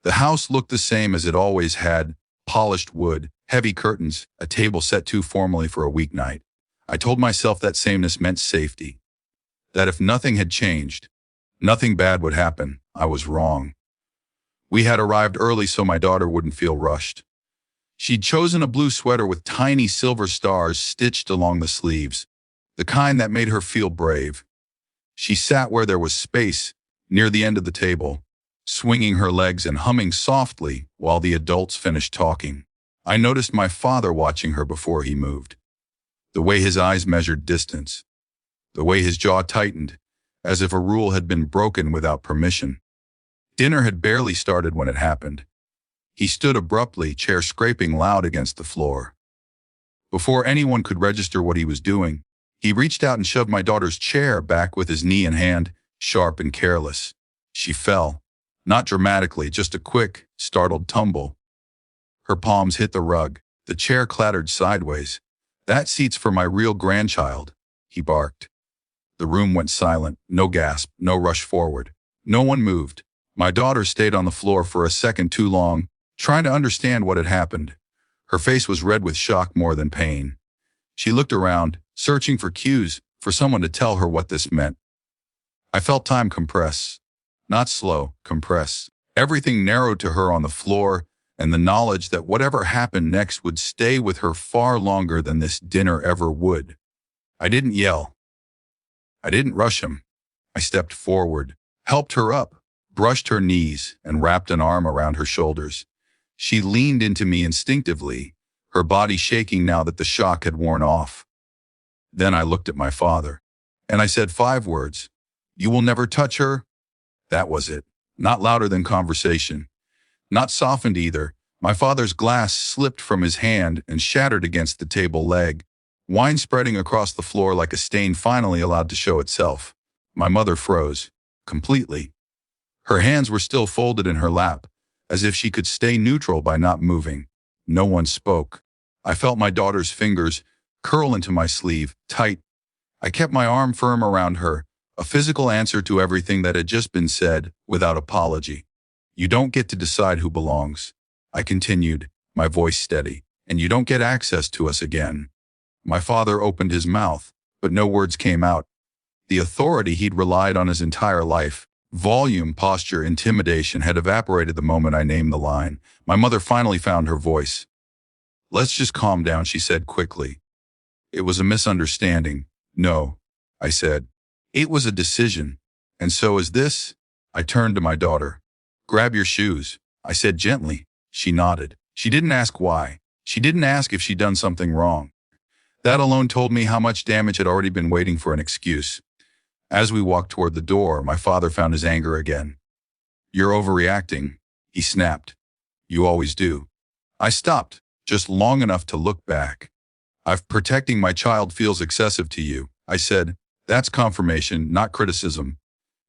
The house looked the same as it always had: polished wood, heavy curtains, a table set too formally for a weeknight. I told myself that sameness meant safety, that if nothing had changed, nothing bad would happen. I was wrong. We had arrived early so my daughter wouldn't feel rushed. She'd chosen a blue sweater with tiny silver stars stitched along the sleeves, the kind that made her feel brave. She sat where there was space, near the end of the table, swinging her legs and humming softly while the adults finished talking. I noticed my father watching her before he moved. The way his eyes measured distance, the way his jaw tightened, as if a rule had been broken without permission. Dinner had barely started when it happened. He stood abruptly, chair scraping loud against the floor. Before anyone could register what he was doing, he reached out and shoved my daughter's chair back with his knee in hand, sharp and careless. She fell. Not dramatically, just a quick, startled tumble. Her palms hit the rug. The chair clattered sideways. "That seat's for my real grandchild," he barked. The room went silent, no gasp, no rush forward. No one moved. My daughter stayed on the floor for a second too long, trying to understand what had happened. Her face was red with shock more than pain. She looked around, searching for cues, for someone to tell her what this meant. I felt time compress. Not slow, compress. Everything narrowed to her on the floor, and the knowledge that whatever happened next would stay with her far longer than this dinner ever would. I didn't yell. I didn't rush him. I stepped forward, helped her up, brushed her knees, and wrapped an arm around her shoulders. She leaned into me instinctively, her body shaking now that the shock had worn off. Then I looked at my father, and I said 5 words. "You will never touch her?" That was it. Not louder than conversation. Not softened either. My father's glass slipped from his hand and shattered against the table leg, wine spreading across the floor like a stain finally allowed to show itself. My mother froze, completely. Her hands were still folded in her lap, as if she could stay neutral by not moving. No one spoke. I felt my daughter's fingers curl into my sleeve, tight. I kept my arm firm around her, a physical answer to everything that had just been said, without apology. "You don't get to decide who belongs," I continued, my voice steady, "and you don't get access to us again." My father opened his mouth, but no words came out. The authority he'd relied on his entire life, volume, posture, intimidation, had evaporated the moment I named the line. My mother finally found her voice. "Let's just calm down," she said quickly. "It was a misunderstanding." "No," I said. "It was a decision. And so is this." I turned to my daughter. "Grab your shoes," I said gently. She nodded. She didn't ask why. She didn't ask if she'd done something wrong. That alone told me how much damage had already been waiting for an excuse. As we walked toward the door, my father found his anger again. "You're overreacting," he snapped. "You always do." I stopped, just long enough to look back. Protecting my child feels excessive to you," I said. "That's confirmation, not criticism."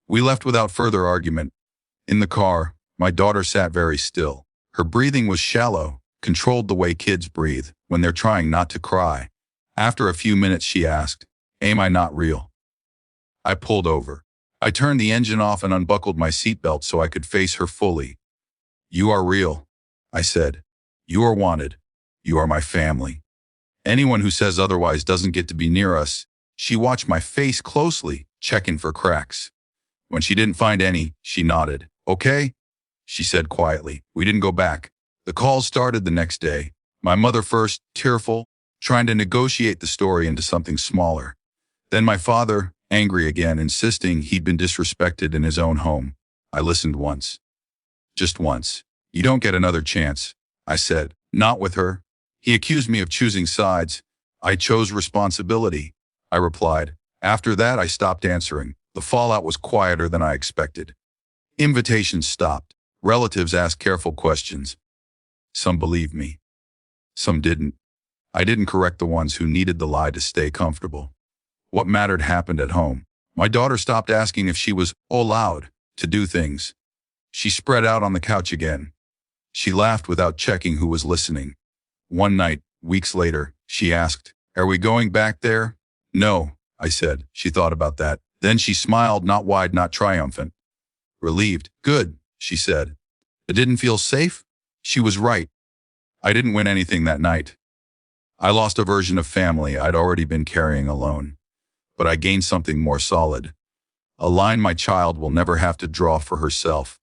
We left without further argument. In the car, my daughter sat very still. Her breathing was shallow, controlled the way kids breathe when they're trying not to cry. After a few minutes, she asked, "Am I not real?" I pulled over. I turned the engine off and unbuckled my seatbelt so I could face her fully. "You are real," I said. "You are wanted. You are my family. Anyone who says otherwise doesn't get to be near us." She watched my face closely, checking for cracks. When she didn't find any, she nodded. "Okay," she said quietly. We didn't go back. The calls started the next day. My mother first, tearful, trying to negotiate the story into something smaller. Then my father, angry again, insisting he'd been disrespected in his own home. I listened once. Just once. "You don't get another chance," I said. "Not with her." He accused me of choosing sides. "I chose responsibility," I replied. After that, I stopped answering. The fallout was quieter than I expected. Invitations stopped. Relatives asked careful questions. Some believed me. Some didn't. I didn't correct the ones who needed the lie to stay comfortable. What mattered happened at home. My daughter stopped asking if she was allowed to do things. She spread out on the couch again. She laughed without checking who was listening. One night, weeks later, she asked, "Are we going back there?" "No," I said. She thought about that. Then she smiled, not wide, not triumphant. Relieved. "Good," she said. I didn't feel safe? She was right. I didn't win anything that night. I lost a version of family I'd already been carrying alone. But I gained something more solid. A line my child will never have to draw for herself.